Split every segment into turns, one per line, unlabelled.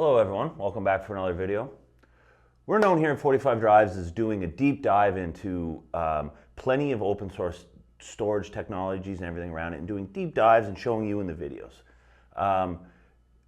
Hello everyone, welcome back for another video. We're known here at 45 Drives as doing a deep dive into plenty of open source storage technologies and everything around it, and doing deep dives and showing you in the videos.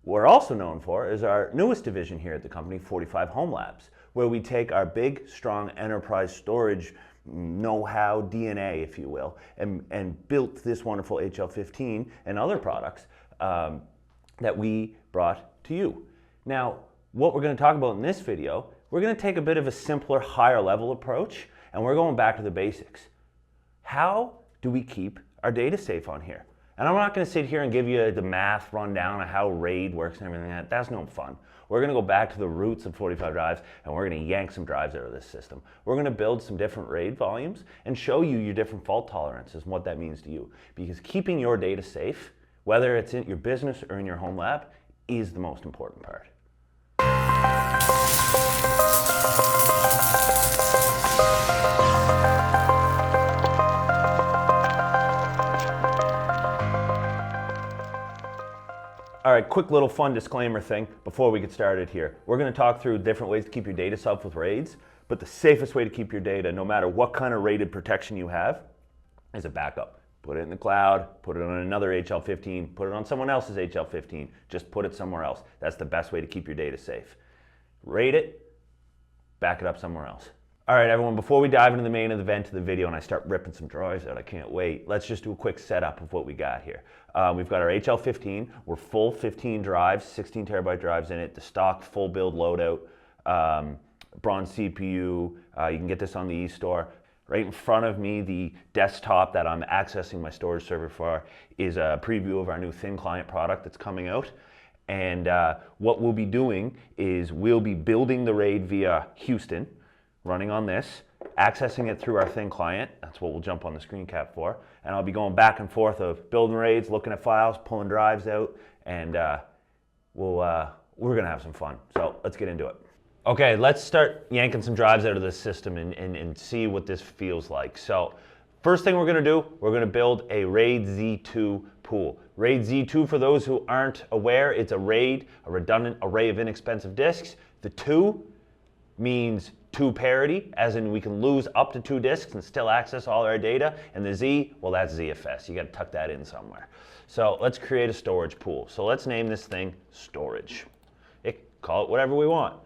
We're also known for is our newest division here at the company, 45HomeLabs, where we take our big, strong enterprise storage know-how, DNA, if you will, and built this wonderful HL15 and other products that we brought to you. Now, what we're going to talk about in this video, we're going to take a bit of a simpler, higher level approach, and we're going back to the basics. How do we keep our data safe on here? And I'm not going to sit here and give you the math rundown of how RAID works and everything like that. That's no fun. We're going to go back to the roots of 45 Drives, and we're going to yank some drives out of this system. We're going to build some different RAID volumes and show you your different fault tolerances and what that means to you. Because keeping your data safe, whether it's in your business or in your home lab, is the most important part. All right, quick little fun disclaimer thing before we get started here. We're going to talk through different ways to keep your data safe with RAIDs, but the safest way to keep your data, no matter what kind of RAIDed protection you have, is a backup. Put it in the cloud, put it on another HL15, put it on someone else's HL15, just put it somewhere else. That's the best way to keep your data safe. RAID it, back it up somewhere else. All right, everyone, before we dive into the main event of the video and I start ripping some drives out, I can't wait, let's just do a quick setup of what we got here. We've got our HL15, we're full 15 drives, 16 terabyte drives in it, the stock full build loadout, bronze CPU, you can get this on the eStore. Right in front of me, the desktop that I'm accessing my storage server for is a preview of our new thin client product that's coming out. And what we'll be doing is we'll be building the RAID via Houston, running on this, accessing it through our thin client. That's what we'll jump on the screen cap for. And I'll be going back and forth of building RAIDs, looking at files, pulling drives out, and we're gonna have some fun. So let's get into it. Okay, let's start yanking some drives out of this system and see what this feels like. So first thing we're gonna do, we're gonna build a RAID Z2 pool. RAID Z2, for those who aren't aware, it's a RAID, a redundant array of inexpensive disks. The 2 means 2 parity, as in we can lose up to 2 disks and still access all our data. And the Z, well, that's ZFS. You gotta tuck that in somewhere. So let's create a storage pool. So let's name this thing storage. Call it whatever we want.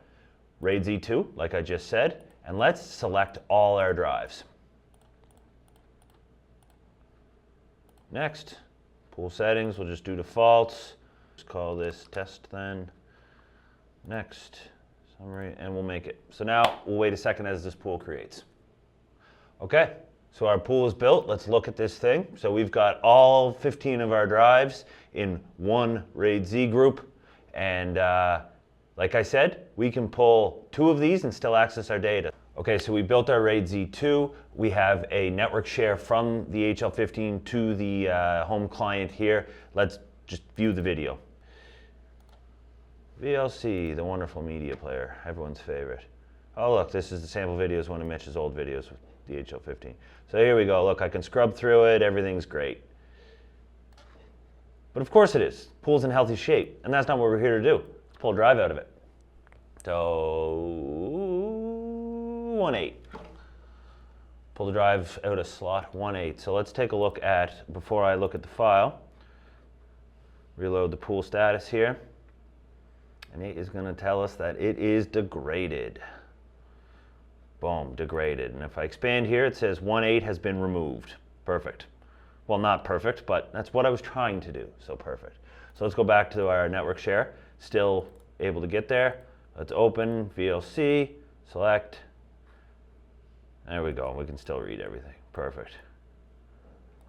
RAID Z2, like I just said, and let's select all our drives. Next, pool settings, we'll just do defaults. Let's call this test then. Next, summary, and we'll make it. So now we'll wait a second as this pool creates. Okay, so our pool is built. Let's look at this thing. So we've got all 15 of our drives in one RAID Z group, and like I said, we can pull 2 of these and still access our data. Okay, so we built our RAID Z2. We have a network share from the HL15 to the home client here. Let's just view the video. VLC, the wonderful media player, everyone's favorite. Oh look, this is the sample videos, one of Mitch's old videos with the HL15. So here we go, look, I can scrub through it, everything's great. But of course it is. Pool's in healthy shape, and that's not what we're here to do. Let's pull a drive out of it. So 1.8. Pull the drive out of slot 1.8. So let's take a look at, before I look at the file, reload the pool status here. And it is going to tell us that it is degraded. Boom, degraded. And if I expand here, it says 1.8 has been removed. Perfect. Well, not perfect, but that's what I was trying to do. So perfect. So let's go back to our network share. Still able to get there. Let's open VLC, select. There we go. We can still read everything. Perfect.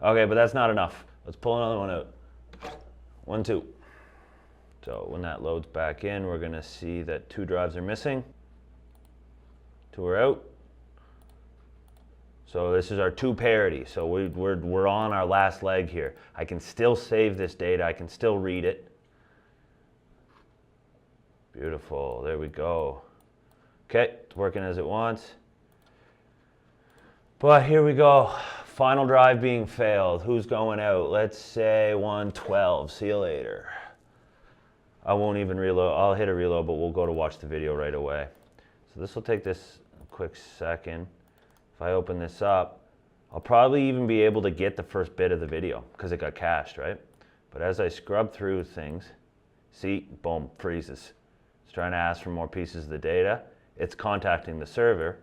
Okay, but that's not enough. Let's pull another one out. 1, 2. So when that loads back in, we're going to see that 2 drives are missing. 2 are out. So this is our 2 parity. So we're on our last leg here. I can still save this data. I can still read it. Beautiful. There we go. Okay, it's working as it wants. But here we go. Final drive being failed. Who's going out? Let's say 112. See you later. I won't even reload. I'll hit a reload, but we'll go to watch the video right away. So this will take this a quick second. If I open this up, I'll probably even be able to get the first bit of the video because it got cached, right? But as I scrub through things, see, boom, freezes. It's trying to ask for more pieces of the data. It's contacting the server.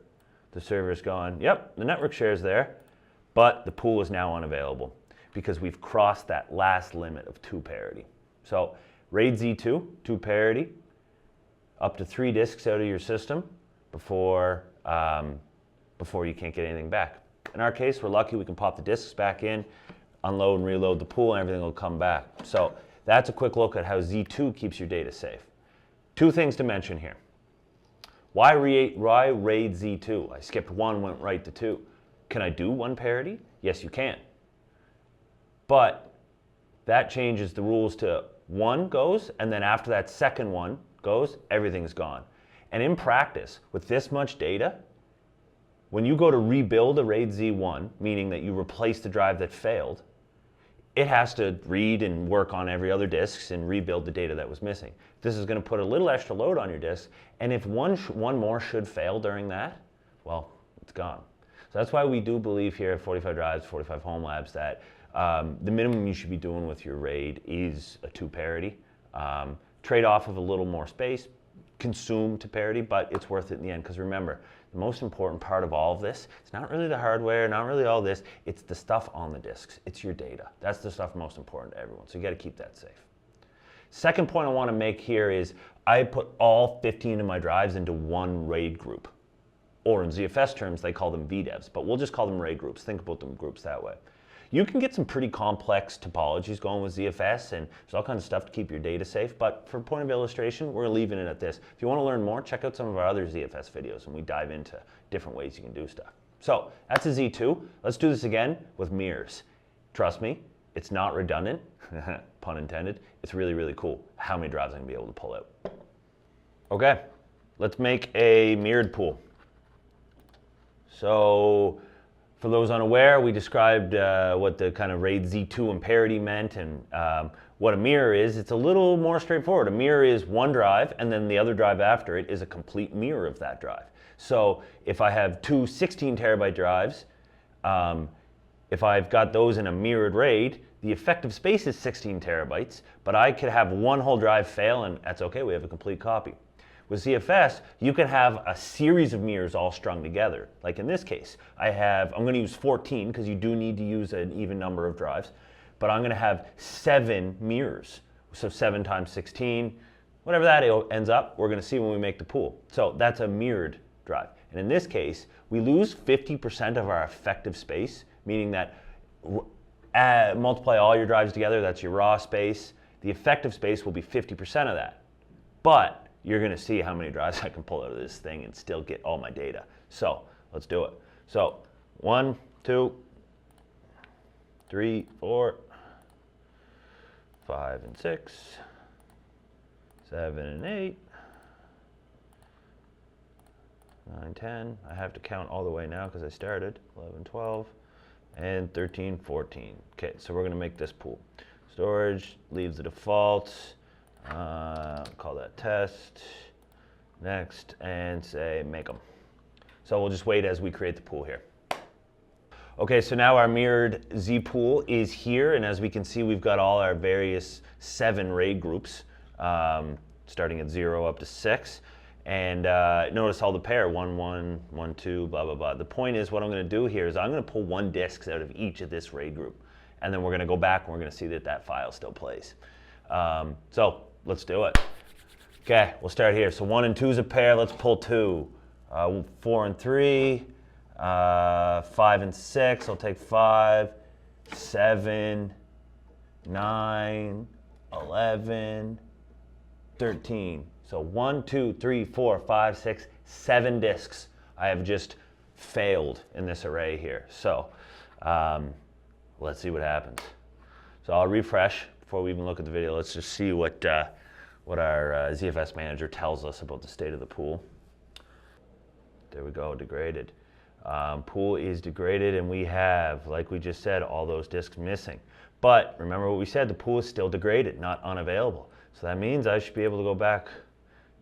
The server's going, yep, the network share is there, but the pool is now unavailable because we've crossed that last limit of 2 parity. So RAID Z2, 2 parity, up to 3 disks out of your system before you can't get anything back. In our case, we're lucky we can pop the disks back in, unload and reload the pool, and everything will come back. So that's a quick look at how Z2 keeps your data safe. 2 things to mention here. Why RAID Z2? I skipped 1, went right to 2. Can I do 1 parity? Yes, you can. But that changes the rules to 1 goes, and then after that second 1 goes, everything's gone. And in practice, with this much data, when you go to rebuild a RAID Z1, meaning that you replace the drive that failed, it has to read and work on every other disk and rebuild the data that was missing. This is going to put a little extra load on your disk, and if one more should fail during that, well, it's gone. So that's why we do believe here at 45 Drives, 45 Home Labs that the minimum you should be doing with your RAID is a 2 parity. Trade off of a little more space, consume to parity, but it's worth it in the end, because remember, the most important part of all of this, it's not really the hardware, not really all this, it's the stuff on the disks. It's your data. That's the stuff most important to everyone, so you got to keep that safe. Second point I want to make here is I put all 15 of my drives into one RAID group, or in ZFS terms, they call them VDEVs, but we'll just call them RAID groups. Think about them groups that way. You can get some pretty complex topologies going with ZFS, and there's all kinds of stuff to keep your data safe, but for point of illustration, we're leaving it at this. If you want to learn more, check out some of our other ZFS videos, and we dive into different ways you can do stuff. So that's a Z2. Let's do this again with mirrors. Trust me, it's not redundant, pun intended. It's really, really cool how many drives I'm going to be able to pull out. Okay, let's make a mirrored pool. So, for those unaware, we described what the kind of RAID Z2 and parity meant, and what a mirror is. It's a little more straightforward. A mirror is one drive, and then the other drive after it is a complete mirror of that drive. So if I have 2 16 terabyte drives, if I've got those in a mirrored RAID, the effective space is 16 terabytes, but I could have one whole drive fail, and that's okay, we have a complete copy. With ZFS, you can have a series of mirrors all strung together. Like in this case, I'm going to use 14 because you do need to use an even number of drives, but I'm going to have 7 mirrors. So 7 times 16, whatever that ends up, we're going to see when we make the pool. So that's a mirrored drive. And in this case, we lose 50% of our effective space, meaning that multiply all your drives together, that's your raw space. The effective space will be 50% of that. But you're going to see how many drives I can pull out of this thing and still get all my data. So let's do it. So 1, 2, 3, 4, 5 and 6, 7 and 8, 9, 10. I have to count all the way now because I started. 11, 12, and 13, 14. Okay, so we're going to make this pool. Storage, leave the defaults. Call that test, next, and say make them. So we'll just wait as we create the pool here. Okay, so now our mirrored Z pool is here, and as we can see, we've got all our various 7 RAID groups, starting at 0 up to 6. And notice all the pair, 1, 1, 1, 2, blah, blah, blah. The point is, what I'm going to do here is I'm going to pull 1 disk out of each of this RAID group, and then we're going to go back and we're going to see that that file still plays. So let's do it. Okay, we'll start here. So 1 and 2 is a pair. Let's pull 2. 4 and 3. 5 and 6. I'll take 5. 7. 9. 11. 13. So 1, 2, 3, 4, 5, 6, 7 disks I have just failed in this array here. So let's see what happens. So I'll refresh before we even look at the video. Let's just see what our ZFS manager tells us about the state of the pool. There we go, degraded. Pool is degraded, and we have, like we just said, all those disks missing. But remember what we said, the pool is still degraded, not unavailable. So that means I should be able to go back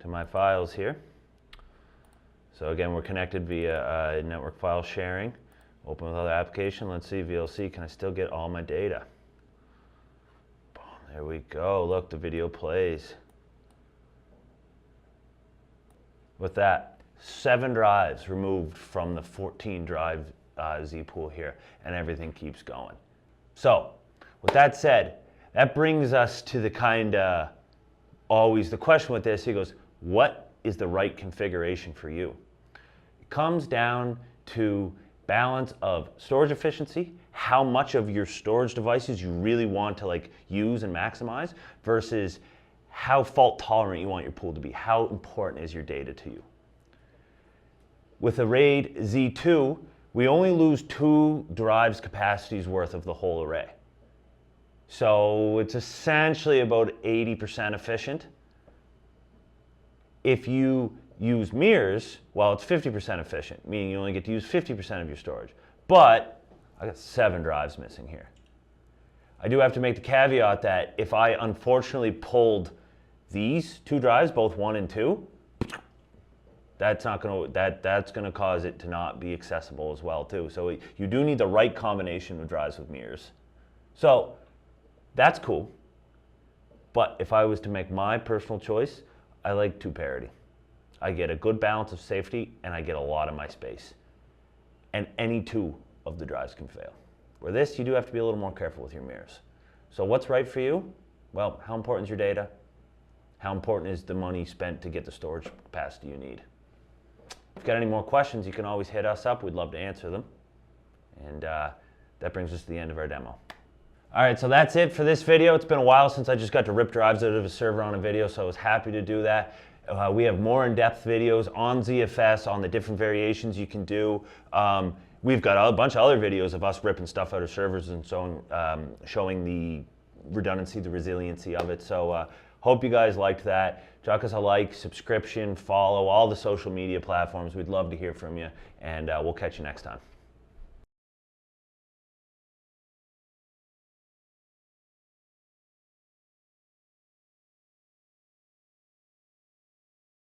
to my files here. So again, we're connected via network file sharing. Open with other application. Let's see, VLC, can I still get all my data? Boom, there we go. Look, the video plays. With that, 7 drives removed from the 14 drive Z pool here, and everything keeps going. So, with that said, that brings us to the always the question with this. He goes, what is the right configuration for you? It comes down to balance of storage efficiency, how much of your storage devices you really want to use and maximize, versus how fault tolerant you want your pool to be. How important is your data to you? With a RAID Z2, we only lose 2 drives capacities worth of the whole array. So it's essentially about 80% efficient. If you use mirrors, well, it's 50% efficient, meaning you only get to use 50% of your storage. But I got 7 drives missing here. I do have to make the caveat that if I unfortunately pulled these 2 drives, both 1 and 2, that's gonna cause it to not be accessible as well too. So you do need the right combination of drives with mirrors. So that's cool. But if I was to make my personal choice, I like 2 parity. I get a good balance of safety and I get a lot of my space. And any 2 of the drives can fail. Where this, you do have to be a little more careful with your mirrors. So what's right for you? Well, how important is your data? How important is the money spent to get the storage capacity you need? If you've got any more questions, you can always hit us up. We'd love to answer them. And that brings us to the end of our demo. All right, so that's it for this video. It's been a while since I just got to rip drives out of a server on a video, so I was happy to do that. We have more in-depth videos on ZFS, on the different variations you can do. We've got a bunch of other videos of us ripping stuff out of servers and showing the redundancy, the resiliency of it. So hope you guys liked that. Chuck us a like, subscription, follow all the social media platforms. We'd love to hear from you, and we'll catch you next time.